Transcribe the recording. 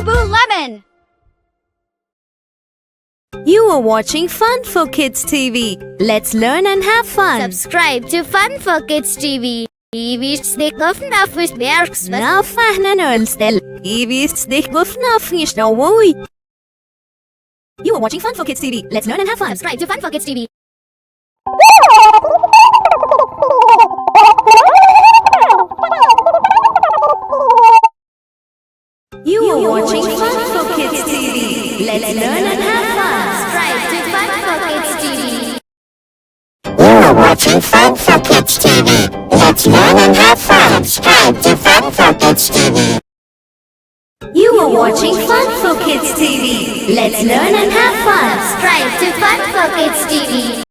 Lemon. You are watching Fun for Kids TV. Let's learn and have fun. Subscribe to Fun for Kids TV. Na fahna nölstel. You are watching Fun for Kids TV. Let's learn and have fun. Subscribe to Fun for Kids TV. You are watching Fun for Kids TV. Let's learn and have fun. Subscribe to Fun for Kids TV. You are watching Fun for Kids TV. Let's learn and have fun. Subscribe to Fun for Kids TV. You are watching Fun for Kids TV. Let's learn and have fun. Subscribe to Fun for Kids TV.